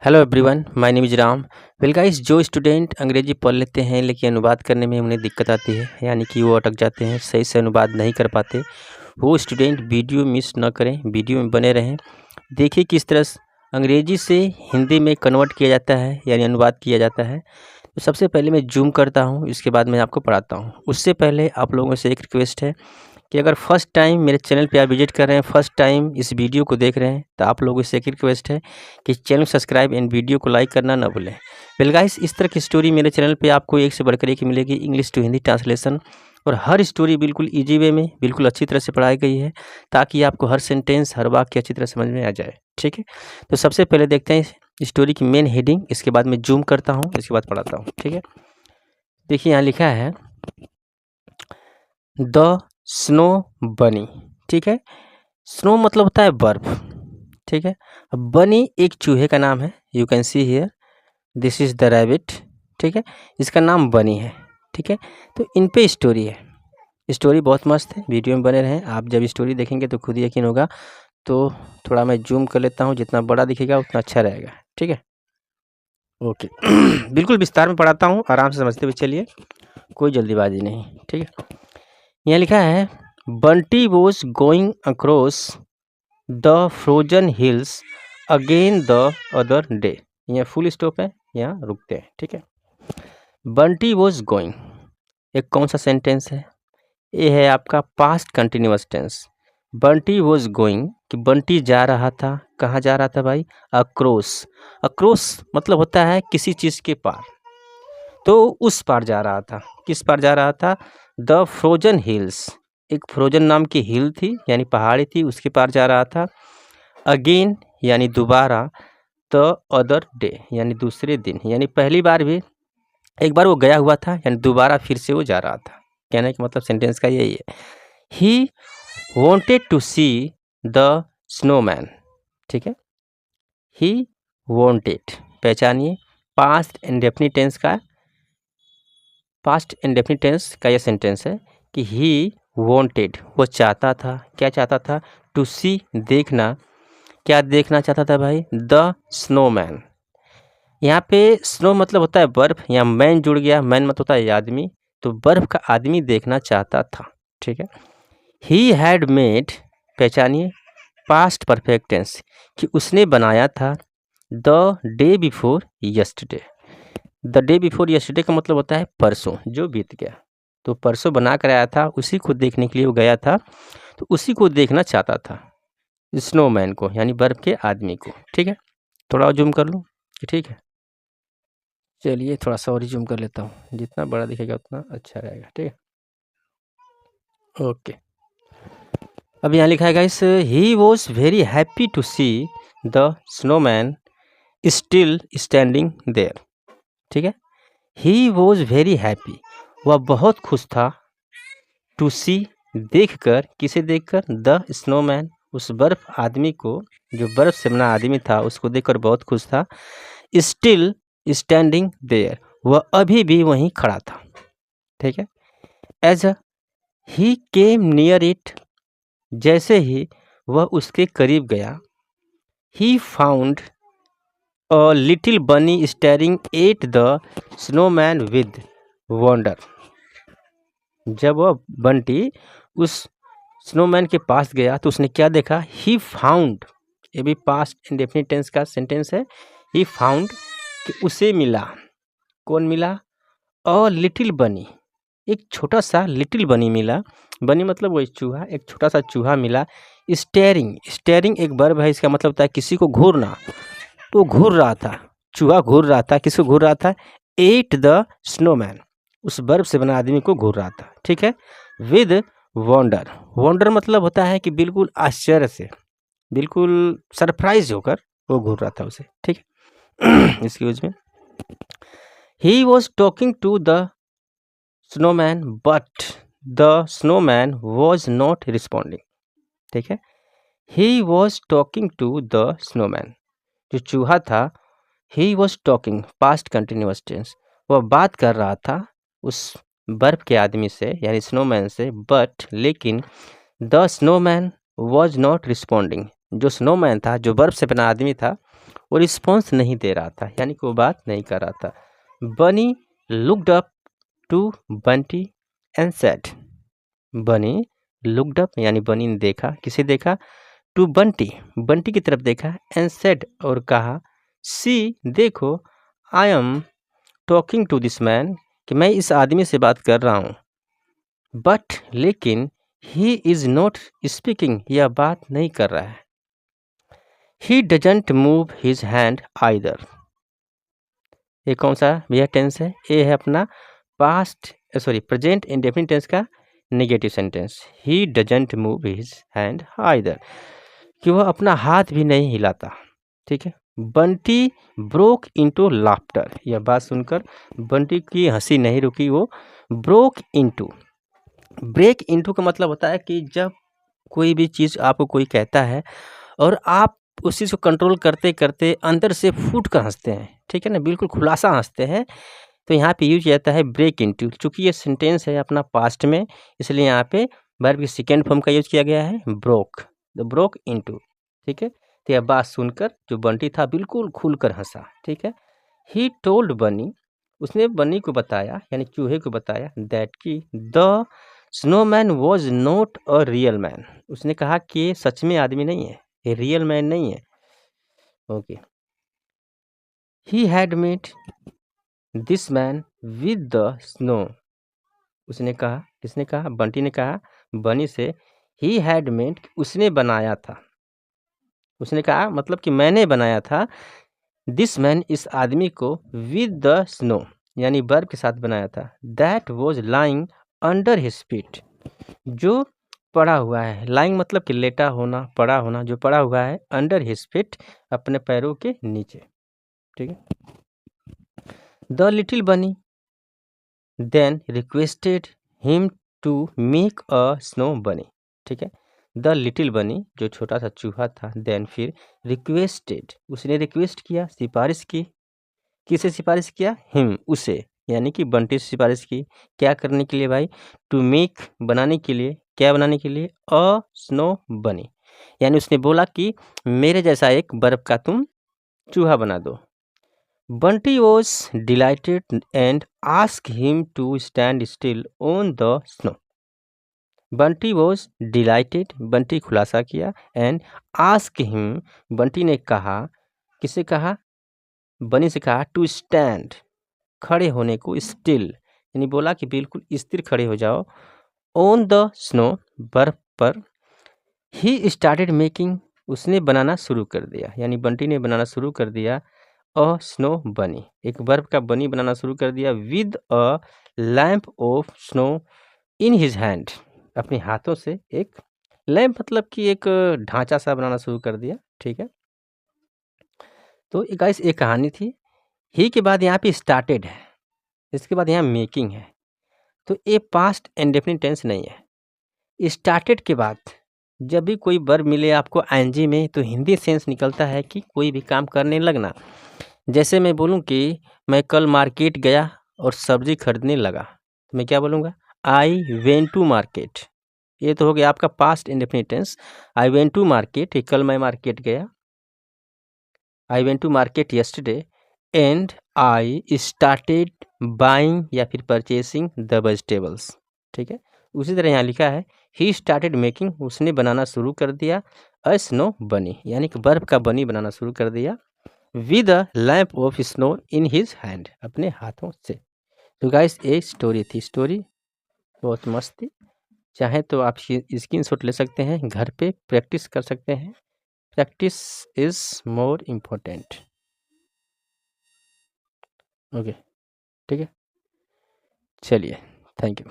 Hello everyone, my name is Ram. Well guys, जो student अंग्रेजी पढ़ लेते हैं लेकिन अनुवाद करने में उन्हें दिक्कत आती है, यानी कि वो अटक जाते हैं, सही से अनुवाद नहीं कर पाते, वो स्टूडेंट वीडियो मिस न करें, वीडियो में बने रहें। देखिए किस तरह से अंग्रेजी से हिंदी में कन्वर्ट किया जाता है, यानी अनुवाद किया जाता है। तो सबसे पहले मैं जूम करता हूँ, इसके बाद मैं आपको पढ़ाता हूँ। उससे पहले आप लोगों से एक रिक्वेस्ट है कि अगर फर्स्ट टाइम मेरे चैनल पे आप विजिट कर रहे हैं, फर्स्ट टाइम इस वीडियो को देख रहे हैं, तो आप लोगों से एक रिक्वेस्ट है कि चैनल सब्सक्राइब एंड वीडियो को लाइक करना ना भूलें। वेल गाइस, इस तरह की स्टोरी मेरे चैनल पे आपको एक से बढ़कर एक मिलेगी, इंग्लिश टू हिंदी ट्रांसलेशन। और हर स्टोरी बिल्कुल ईजी वे में, बिल्कुल अच्छी तरह से पढ़ाई गई है, ताकि आपको हर सेंटेंस, हर वाक्य अच्छी तरह समझ में आ जाए। ठीक है, तो सबसे पहले देखते हैं स्टोरी की मेन हेडिंग, इसके बाद मैं जूम करता हूँ, इसके बाद पढ़ाता हूँ। ठीक है, देखिए यहाँ लिखा है द स्नो बनी। ठीक है, स्नो मतलब होता है बर्फ। ठीक है, अब बनी एक चूहे का नाम है। You can see here, this is the rabbit. ठीक है, इसका नाम बनी है। ठीक है, तो इन पे स्टोरी है। स्टोरी बहुत मस्त है, वीडियो में बने रहें। आप जब स्टोरी देखेंगे तो खुद यकीन होगा। तो थोड़ा मैं जूम कर लेता हूँ, जितना बड़ा दिखेगा उतना अच्छा रहेगा। ठीक है, ओके। बिल्कुल विस्तार में पढ़ाता हूँ, आराम से समझते हुए चलिए, कोई जल्दीबाजी नहीं। ठीक है, यहाँ लिखा है Bunty was going across the frozen hills again the other day. यहाँ फुल स्टॉप है, यहाँ रुकते हैं। ठीक है, बंटी वॉज गोइंग एक कौन सा सेंटेंस है? ये है आपका past continuous tense. Bunty was going कि बंटी जा रहा था। कहाँ जा रहा था भाई? अक्रॉस। अक्रॉस मतलब होता है किसी चीज़ के पार, तो उस पार जा रहा था। किस पार जा रहा था? द फ्रोजन हिल्स, एक फ्रोजन नाम की हिल थी, यानी पहाड़ी थी, उसके पार जा रहा था। अगेन यानी दोबारा, द अदर डे यानी दूसरे दिन, यानी पहली बार भी एक बार वो गया हुआ था, यानी दोबारा फिर से वो जा रहा था। कहने का मतलब सेंटेंस का यही है। He wanted to see the snowman. ठीक है, ही वॉन्टेड, पहचानिए पास्ट इंडेफिनिट टेंस का, पास्ट इंडेफिनिट टेंस का यह सेंटेंस है कि ही वॉन्टेड, वो चाहता था। क्या चाहता था? टू सी, देखना। क्या देखना चाहता था भाई? The snowman. यहाँ पे स्नो मतलब होता है बर्फ, यहाँ मैन जुड़ गया, मैन मतलब होता है आदमी, तो बर्फ का आदमी देखना चाहता था। ठीक है, ही हैड मेड, पहचानिए पास्ट परफेक्ट टेंस कि उसने बनाया था। The day before yesterday, the day before yesterday का मतलब होता है परसों जो बीत गया, तो परसों बना कर आया था, उसी को देखने के लिए वो गया था, तो उसी को देखना चाहता था, स्नोमैन को, यानी बर्फ के आदमी को। ठीक है, थोड़ा और जूम कर लूँ? ठीक है, चलिए थोड़ा सा और जूम कर लेता हूँ, जितना बड़ा दिखेगा उतना अच्छा रहेगा। ठीक है, ओके। अब यहाँ लिखा है guys, he was very happy to see the snowman still standing there. ठीक है, ही वॉज वेरी हैप्पी, वह बहुत खुश था। टू सी, देख कर, किसे देख कर? द स्नोमैन, उस बर्फ आदमी को, जो बर्फ से बना आदमी था, उसको देखकर बहुत खुश था। स्टिल स्टैंडिंग देयर, वह अभी भी वहीं खड़ा था। ठीक है, as he came near it, जैसे ही वह उसके करीब गया। He found a little bunny staring at the snowman with wonder. जब वह बंटी उस स्नोमैन के पास गया तो उसने क्या देखा? ही फाउंड, ये भी पास्ट इंडेफिनिट टेंस का सेंटेंस है। ही फाउंड कि उसे मिला। कौन मिला? अ लिटिल बनी, एक छोटा सा लिटिल बनी मिला। बनी मतलब वही चूहा, एक छोटा सा चूहा मिला। स्टेरिंग, स्टेरिंग एक वर्ब है, इसका मतलब होता है किसी को घूरना। तो घूर रहा था, चूहा घूर रहा था, किसको घूर रहा था? एट द स्नोमैन, उस बर्फ से बना आदमी को घूर रहा था। ठीक है, विद वंडर, वंडर मतलब होता है कि बिल्कुल आश्चर्य से, बिल्कुल सरप्राइज होकर वो घूर रहा था उसे। ठीक है, excuse me. He was talking to the snowman but the snowman was not responding. ठीक है, he was talking to the snowman, जो चूहा था, he was talking past continuous tense, वह बात कर रहा था उस बर्फ के आदमी से, यानी स्नोमैन से, बट लेकिन the snowman was not responding, जो स्नोमैन था, जो बर्फ से बना आदमी था, वो रिस्पॉन्स नहीं दे रहा था, यानी कि वो बात नहीं कर रहा था। Bunny looked up to Bunty and said, bunny looked up यानी बनी ने देखा, किसे देखा, टू बंटी, बंटी की तरफ देखा, एंड सेड और कहा, सी देखो, I am talking to this man, कि मैं इस आदमी से बात कर रहा हूँ, बट लेकिन ही इज नॉट स्पीकिंग, यह बात नहीं कर रहा है, he doesn't move his hand either. ये कौन सा भैया टेंस है, ये है अपना पास्ट प्रेजेंट इंडेफिनिट टेंस का negative sentence. He doesn't move his hand either, कि वह अपना हाथ भी नहीं हिलाता, ठीक है। बंटी ब्रोक इनटू लाफ्टर, यह बात सुनकर बंटी की हंसी नहीं रुकी, वो ब्रोक इनटू, ब्रेक इनटू का मतलब होता है कि जब कोई भी चीज़ आपको कोई कहता है और आप उस चीज़ को कंट्रोल करते करते अंदर से फूट कर हंसते हैं, ठीक है ना, बिल्कुल खुलासा हंसते हैं, तो यहाँ पे यूज जाता है ब्रेक इनटू। चूंकि ये सेंटेंस है अपना पास्ट में, इसलिए यहाँ पे वर्ब की सेकेंड फॉर्म का यूज किया गया है ब्रोक, द ब्रोक इनटू, ठीक है। तो यह बात सुनकर जो बंटी था बिल्कुल खुलकर हंसा, ठीक है। ही टोल्ड बनी, उसने बनी को बताया यानी चूहे को बताया, दैट की the snowman was not a real man, उसने कहा कि ये सच में आदमी नहीं है, ये रियल मैन नहीं है, okay. He had made this man with the snow, उसने कहा, किसने कहा, बंटी ने कहा बनी से, ही हैड मेड, उसने बनाया था, उसने कहा मतलब कि मैंने बनाया था, दिस मैन, इस आदमी को, विद द स्नो यानी बर्फ के साथ बनाया था, that was lying under his feet, जो पड़ा हुआ है, लाइंग मतलब कि लेटा होना, पड़ा होना, जो पड़ा हुआ है, अंडर हिज फीट अपने पैरों के नीचे, ठीक है। The little bunny then requested him to make a snow bunny, ठीक है। द लिटिल बनी, जो छोटा सा चूहा था, देन फिर रिक्वेस्टेड, उसने रिक्वेस्ट किया, सिफारिश की, किसे सिफारिश किया, हिम, उसे, यानी कि बंटी से सिफारिश की, क्या करने के लिए भाई, टू मेक, बनाने के लिए, क्या बनाने के लिए, अ स्नो बनी, यानी उसने बोला कि मेरे जैसा एक बर्फ का तुम चूहा बना दो। Bunty was delighted and ask him to stand still on the snow, Bunty was delighted, Bunty खुलासा किया, एंड आस्क हिम, बंटी ने कहा, किसे कहा, बनी से कहा, टू स्टैंड, खड़े होने को, स्टिल यानी बोला कि बिल्कुल स्थिर खड़े हो जाओ, ऑन द स्नो, बर्फ पर। ही स्टार्टेड मेकिंग, उसने बनाना शुरू कर दिया, यानी बंटी ने बनाना शुरू कर दिया, अ स्नो बनी, एक बर्फ का बनी बनाना शुरू कर दिया, with a lamp of snow in his hand, अपने हाथों से एक लैम्प मतलब कि एक ढांचा सा बनाना शुरू कर दिया, ठीक है। तो गाइस एक कहानी थी, ही के बाद यहाँ पे स्टार्टेड है, इसके बाद यहाँ मेकिंग है, तो ये पास्ट इंडेफिनिट टेंस नहीं है। स्टार्टेड के बाद जब भी कोई वर्ब मिले आपको आईएनजी में, तो हिंदी सेंस निकलता है कि कोई भी काम करने लगना। जैसे मैं बोलूँ कि मैं कल मार्केट गया और सब्जी खरीदने लगा, तो मैं क्या बोलूँगा, आई वेंट टू मार्केट, ये तो हो गया आपका past indefinite tense. I went to market, कल मैं मार्केट गया, I went to market yesterday, and I started buying या फिर परचेसिंग द वेजिटेबल्स, ठीक है। उसी तरह यहाँ लिखा है, ही स्टार्टेड मेकिंग, उसने बनाना शुरू कर दिया, अ स्नो बनी, यानी कि बर्फ का बनी बनाना शुरू कर दिया, with a lamp of snow in his hand, अपने हाथों से। तो गाइस एक स्टोरी थी, स्टोरी बहुत मस्त थी, चाहे तो आप स्क्रीन शॉट ले सकते हैं, घर पे प्रैक्टिस कर सकते हैं, practice is more important, okay, ठीक है, चलिए, थैंक यू।